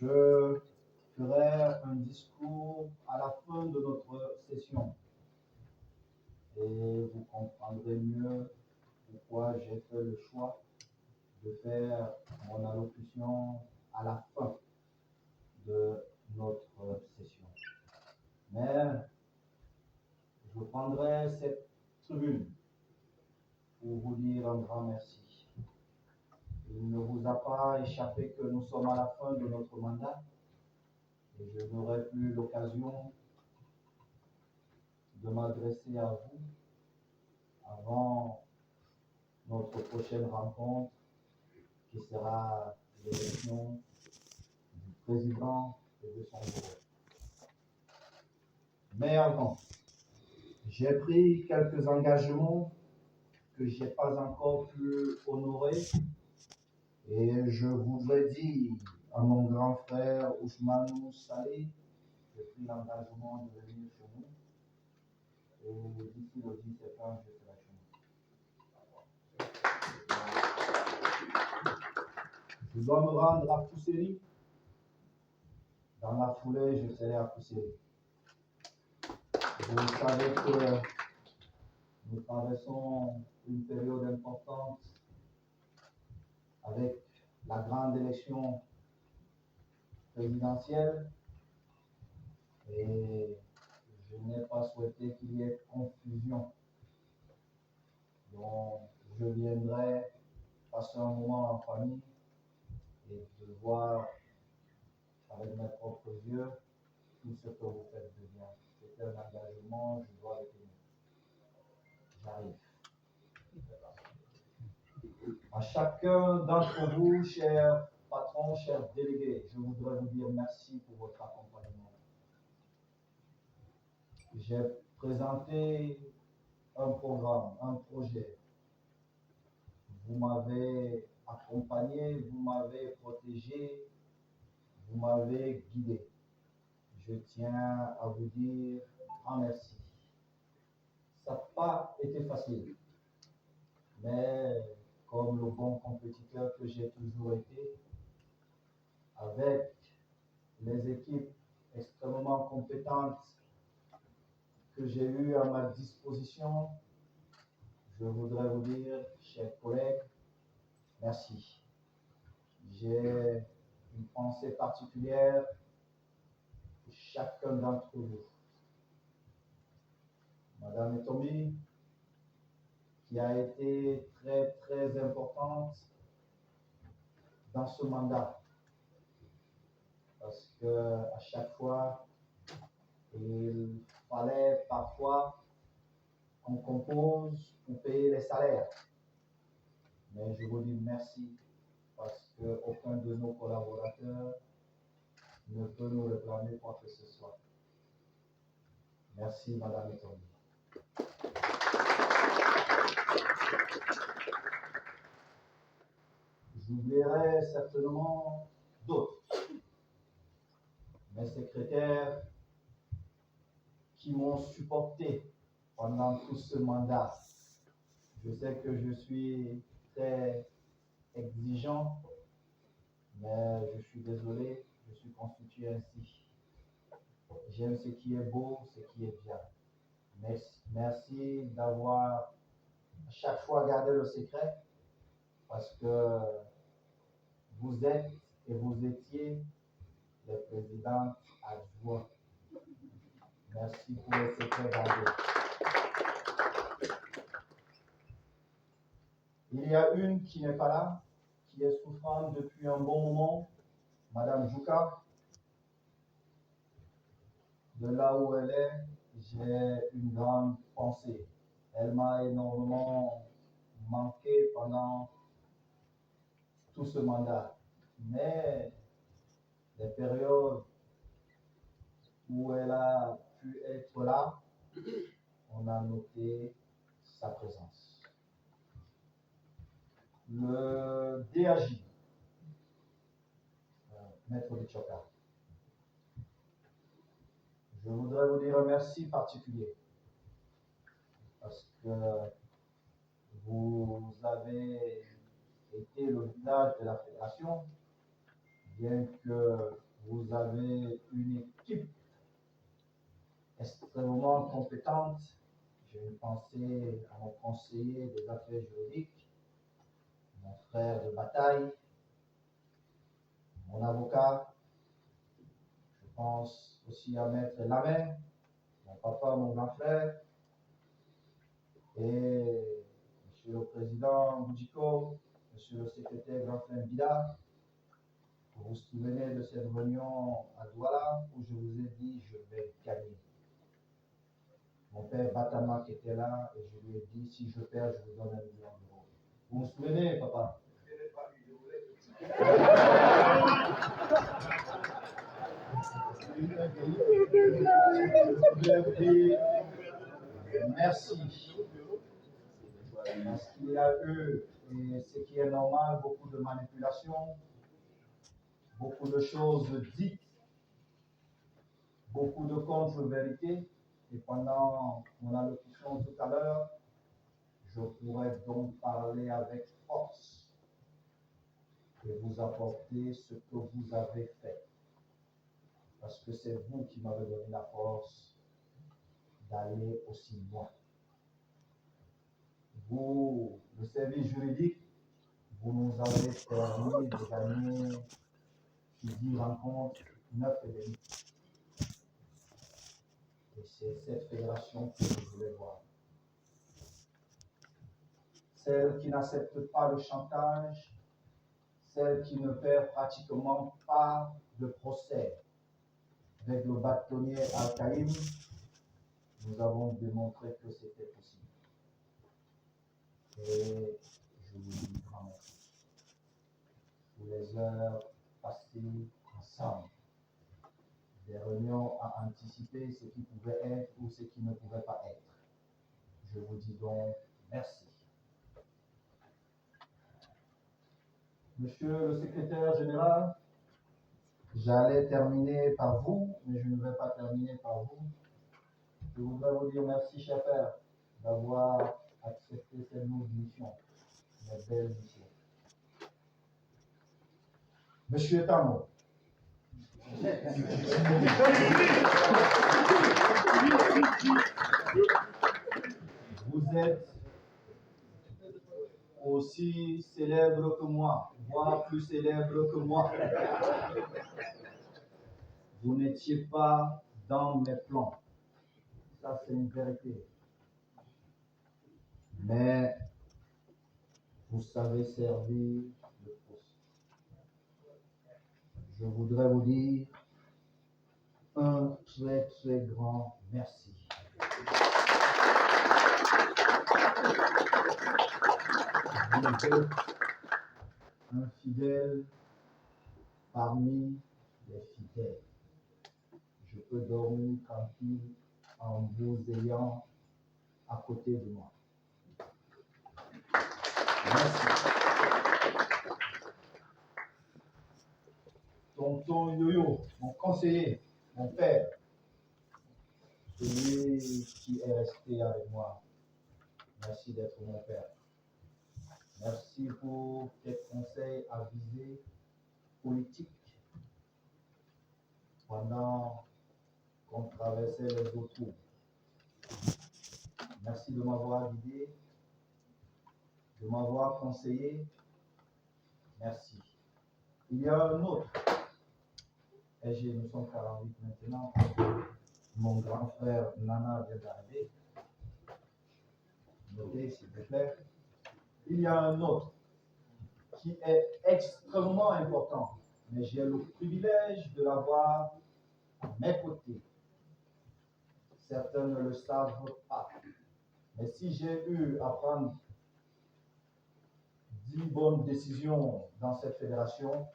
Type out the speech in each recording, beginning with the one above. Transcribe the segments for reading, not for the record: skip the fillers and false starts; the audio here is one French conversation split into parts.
Je ferai un discours à la fin de notre session et vous comprendrez mieux pourquoi j'ai fait le choix de faire mon allocution à la fin de notre session. Mais je prendrai cette tribune pour vous dire un grand merci. Il ne vous a pas échappé que nous sommes à la fin de notre mandat et je n'aurai plus l'occasion de m'adresser à vous avant notre prochaine rencontre qui sera l'élection du président et de son bureau. Mais avant, j'ai pris quelques engagements que je n'ai pas encore pu honorer et je voudrais dire à mon grand frère Ousmane Saleh, j'ai pris l'engagement de venir chez nous et d'ici le 10 septembre, je serai chez nous. Je dois me rendre à Pousseri. Dans la foulée, je serai à Pousseri. Vous savez que nous traversons une période importante avec la grande élection présidentielle et je n'ai pas souhaité qu'il y ait confusion. Donc, je viendrai passer un moment en famille et de voir avec mes propres yeux tout ce que vous faites de bien. C'est un engagement, je dois le tenir. J'arrive. À chacun d'entre vous, chers patrons, chers délégués, je voudrais vous dire merci pour votre accompagnement. J'ai présenté un programme, un projet. Vous m'avez accompagné, vous m'avez protégé, vous m'avez guidé. Je tiens à vous dire un merci. Ça n'a pas été facile, mais comme le bon compétiteur que j'ai toujours été, avec les équipes extrêmement compétentes que j'ai eues à ma disposition, je voudrais vous dire, chers collègues, merci. J'ai une pensée particulière pour chacun d'entre vous. Madame Etomi, qui a été très, très importante dans ce mandat, parce que à chaque fois, il fallait parfois qu'on compose pour payer les salaires. Mais je vous dis merci parce qu'aucun de nos collaborateurs ne peut nous réclamer quoi que ce soit. Merci, Madame Etomi. J'oublierai certainement d'autres. Mes secrétaires qui m'ont supporté pendant tout ce mandat. Je sais que je suis très exigeant, mais je suis désolé, je suis constitué ainsi. J'aime ce qui est beau, ce qui est bien. Merci d'avoir à chaque fois gardé le secret, parce que vous êtes et vous étiez les présidents adjoints. Merci pour les secrets gardés. Il y a une qui n'est pas là, qui est souffrante depuis un bon moment, Madame Jouka. De là où elle est, j'ai une grande pensée. Elle m'a énormément manqué pendant tout ce mandat. Mais les périodes où elle a pu être là, on a noté sa présence. Le DAJ, Maître Bichoka, je voudrais vous dire un merci particulier parce que vous avez été le visage de la fédération, bien que Vous avez une équipe extrêmement compétente. J'ai une pensée à mon conseiller des affaires juridiques, mon frère de bataille, mon avocat. Je pense aussi à Maître Lamin, mon papa, mon grand frère, et Monsieur le Président Boudjiko, Monsieur le Secrétaire Grand Frère Bida. Vous vous souvenez de cette réunion à Douala où je vous ai dit je vais gagner. Mon père Batama qui était là et je lui ai dit si je perds, je vous donne 1 million d'euros. Vous vous souvenez, papa? Je vous dis merci. Parce qu'il y a eu, et ce qui est normal, beaucoup de manipulations, beaucoup de choses dites, beaucoup de contre-vérités. Et pendant mon allocution tout à l'heure, je pourrais donc parler avec force et vous apporter ce que vous avez fait. Parce que c'est vous qui m'avez donné la force d'aller aussi loin. Vous, le service juridique, vous nous avez permis de gagner, qui dit rencontre, 9,5. Et c'est cette fédération que je voulais voir. Celle qui n'accepte pas le chantage, celle qui ne perd pratiquement pas de procès. Avec le bâtonnier Al-Qaïm, nous avons démontré que c'était possible. Et je vous dis grand merci pour les heures passées ensemble. Des réunions à anticiper ce qui pouvait être ou ce qui ne pouvait pas être. Je vous dis donc merci. Monsieur le secrétaire général, j'allais terminer par vous, mais je ne vais pas terminer par vous. Je voudrais vous dire merci, cher père, d'avoir accepté cette nouvelle mission, une belle mission. Monsieur Tamo, vous êtes aussi célèbre que moi, voire plus célèbre que moi. Vous n'étiez pas dans mes plans. Ça, c'est une vérité. Mais vous savez servir le poste. Je voudrais vous dire un très très grand merci. Vous êtes un fidèle parmi les fidèles. Je peux dormir tranquille en vous ayant à côté de moi. Merci. Tonton Yoyo, mon conseiller, mon père, celui qui est resté avec moi. Merci d'être mon père. Merci pour tes conseils avisés politiques pendant qu'on traversait les autours. Merci de m'avoir guidé, de m'avoir conseillé. Merci. Il y a un autre. Et nous sommes 48 maintenant. Mon grand frère Nana vient d'arriver. Notez, s'il vous plaît. Il y a un autre qui est extrêmement important, mais j'ai le privilège de l'avoir à mes côtés. Certains ne le savent pas. Mais si j'ai eu à prendre 10 bonnes décisions dans cette fédération,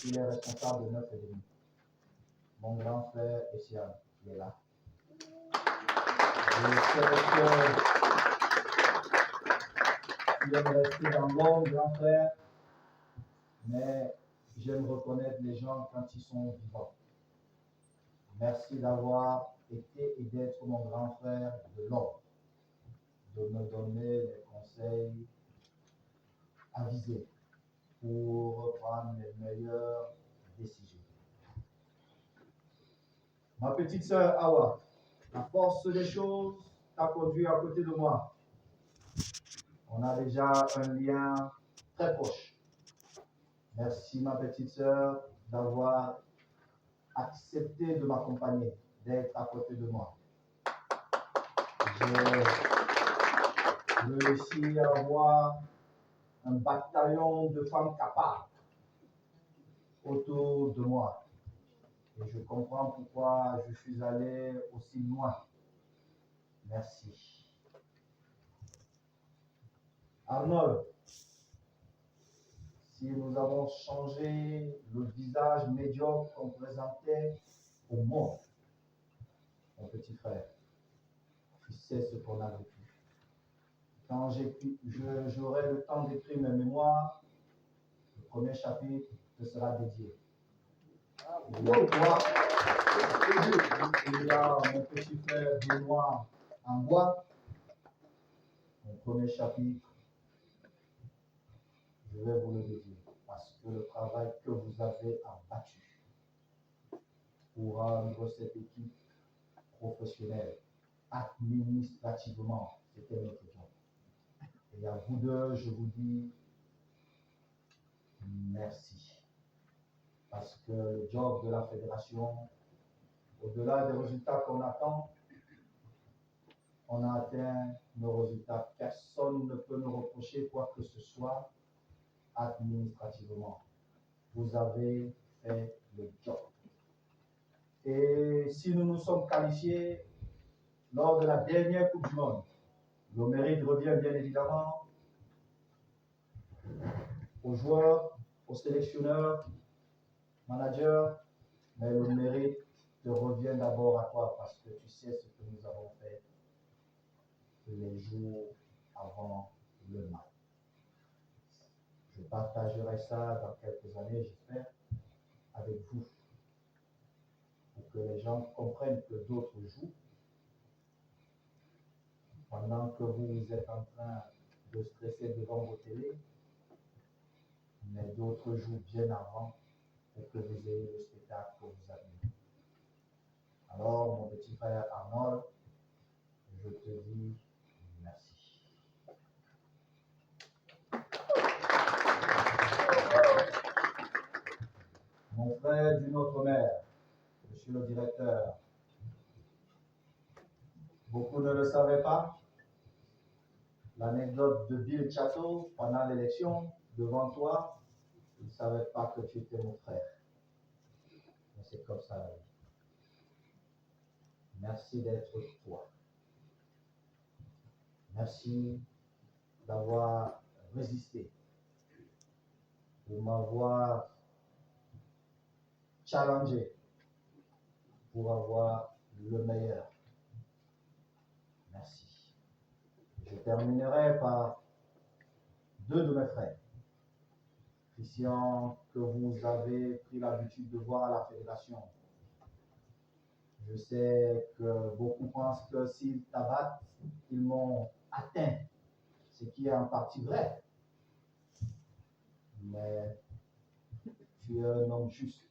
il est responsable de 9,5. Mon grand frère Essian, qui est là. Je sais qu'il aime rester dans l'ombre, grand frère, mais j'aime reconnaître les gens quand ils sont vivants. Merci d'avoir été et d'être mon grand frère de l'ombre, de me donner les conseils avisés pour prendre les meilleures décisions. Ma petite sœur Awa, la force des choses t'a conduit à côté de moi. On a déjà un lien très proche. Merci, ma petite sœur, d'avoir accepté de m'accompagner, d'être à côté de moi. J'ai réussi à avoir un bataillon de femmes capables autour de moi. Et je comprends pourquoi je suis allé aussi loin. Merci. Arnold, si nous avons changé le visage médiocre qu'on présentait au monde, mon petit frère, tu sais ce qu'on a vécu. Quand j'aurai le temps d'écrire mes mémoires, le premier chapitre te sera dédié. Il y a toi, il y a mon petit frère Benoît en bois. Mon premier chapitre, je vais vous le dédier parce que le travail que vous avez abattu pour rendre cette équipe professionnelle, administrativement, c'était notre job. Et à vous deux, je vous dis merci. Parce que le job de la fédération, au-delà des résultats qu'on attend, on a atteint nos résultats. Personne ne peut nous reprocher quoi que ce soit administrativement. Vous avez fait le job. Et si nous nous sommes qualifiés lors de la dernière Coupe du Monde, le mérite revient bien évidemment aux joueurs, aux sélectionneurs, managers, mais le mérite te revient d'abord à toi parce que tu sais ce que nous avons fait les jours avant le match. Je partagerai ça dans quelques années, j'espère, avec vous, pour que les gens comprennent que d'autres jouent pendant que vous êtes en train de stresser devant vos télés, mais d'autres jouent bien avant pour que vous ayez le spectacle que vous avez. Alors, mon petit frère Arnold, je te dis merci. Mon frère d'une autre mère, monsieur le directeur, beaucoup ne le savaient pas. L'anecdote de Bill Chateau pendant l'élection, devant toi, il ne savait pas que tu étais mon frère. Mais c'est comme ça la vie. Merci d'être toi. Merci d'avoir résisté, de m'avoir challengé pour avoir le meilleur. Merci. Je terminerai par deux de mes frères. Christian, que vous avez pris l'habitude de voir à la fédération. Je sais que beaucoup pensent que s'ils t'abattent, ils m'ont atteint, ce qui est en partie vrai. Mais tu es un homme juste,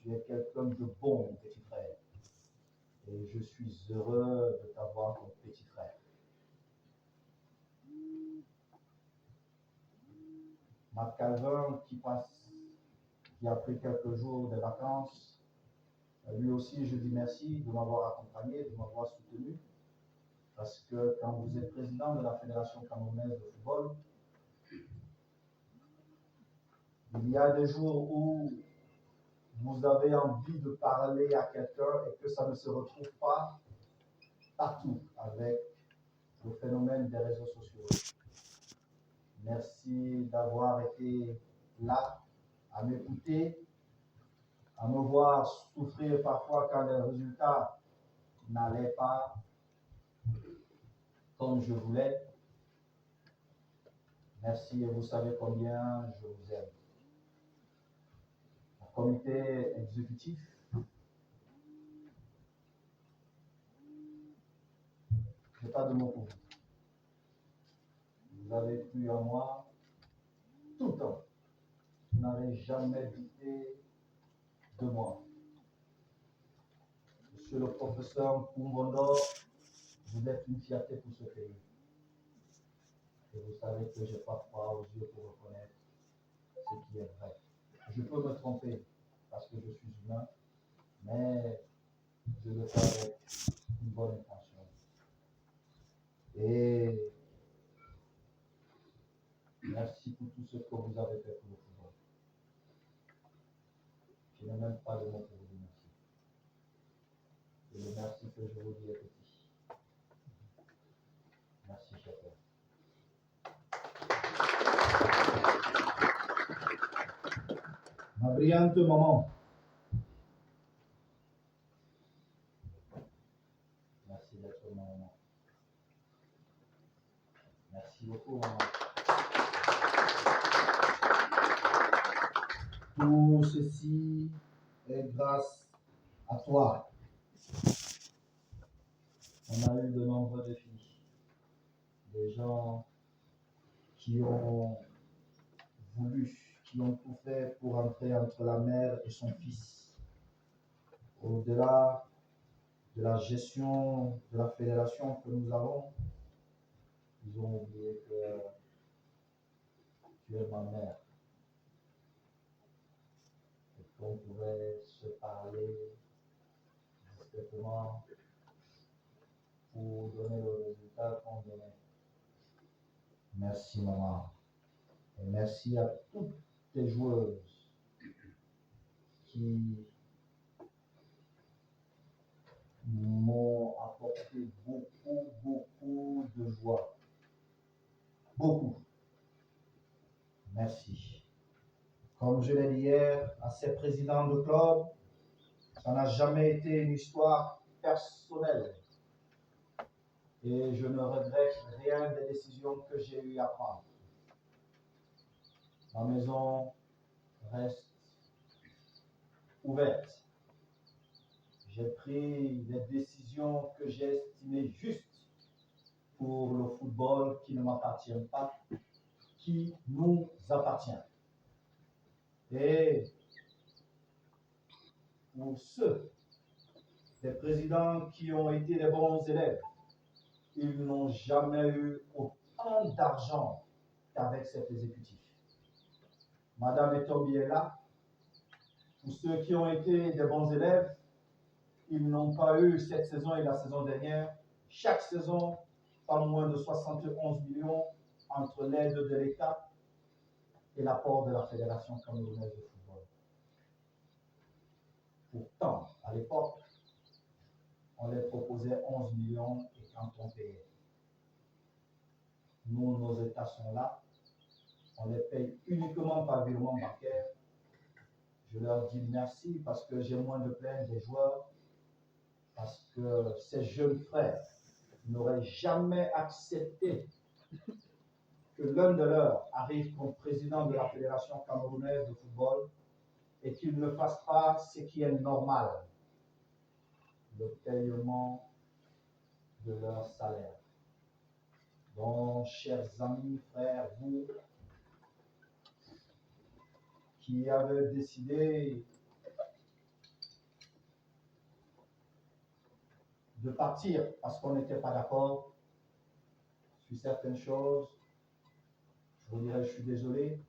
tu es quelqu'un de bon, mon petit frère. Et je suis heureux de t'avoir comme petit frère. Matt Calvin, qui a pris quelques jours de vacances, lui aussi, je dis merci de m'avoir accompagné, de m'avoir soutenu. Parce que quand vous êtes président de la Fédération camerounaise de football, il y a des jours où vous avez envie de parler à quelqu'un et que ça ne se retrouve pas partout avec le phénomène des réseaux sociaux. Merci d'avoir été là, à m'écouter, à me voir souffrir parfois quand les résultats n'allaient pas comme je voulais. Merci et vous savez combien je vous aime. Au comité exécutif, je n'ai pas de mots pour vous. Vous avez cru en moi tout le temps. Vous n'avez jamais douté de moi. Je Monsieur le professeur Kumbondo, vous êtes une fierté pour ce pays. Et vous savez que je n'ai pas froid aux yeux pour reconnaître ce qui est vrai. Je peux me tromper parce que je suis humain, mais je le fais avec une bonne intention. Et merci pour tout ce que vous avez fait pour le football. Je n'ai même pas de mots pour vous dire merci. Et le merci que je vous dis est petit. Merci, cher père. Ma brillante maman. Merci d'être ma maman. Merci beaucoup, maman. Tout ceci est grâce à toi. On a eu de nombreux défis. Des gens qui ont voulu, qui ont tout fait pour entrer entre la mère et son fils. Au-delà de la gestion de la fédération que nous avons, ils ont oublié que tu es ma mère. Et qu'on pouvait se parler discrètement pour donner le résultat qu'on donnait. Merci maman. Et merci à toutes les joueuses qui m'ont apporté beaucoup de joie. Beaucoup. Merci. Comme je l'ai dit hier à ces présidents de club, ça n'a jamais été une histoire personnelle. Et je ne regrette rien des décisions que j'ai eu à prendre. Ma maison reste ouverte. J'ai pris des décisions que j'ai estimées justes pour le football qui ne m'appartient pas, qui nous appartient. Et pour ceux des présidents qui ont été des bons élèves, ils n'ont jamais eu autant d'argent qu'avec cet exécutif. Madame Etombi est là. Pour ceux qui ont été des bons élèves, ils n'ont pas eu cette saison et la saison dernière, chaque saison, pas moins de 71 millions entre l'aide de l'État et l'apport de la Fédération camerounaise de football. Pourtant, à l'époque, on les proposait 11 millions et quand on payait. Nous, nos États sont là. On les paye uniquement par virement bancaire. Je leur dis merci parce que j'ai moins de plainte des joueurs, parce que ces jeunes frères n'auraient jamais accepté que l'un de leurs arrive comme président de la Fédération camerounaise de football et qu'il ne fasse pas ce qui est normal, le paiement de leur salaire. Donc, chers amis, frères, vous qui avez décidé de partir parce qu'on n'était pas d'accord sur certaines choses, je vous dirais, je suis désolé,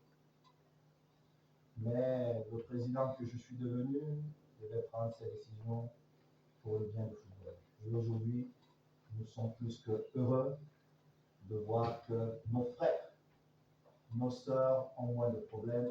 mais le président que je suis devenu devait prendre ses décisions pour le bien du football. Et aujourd'hui, nous sommes plus que heureux de voir que nos frères, nos sœurs ont moins de problèmes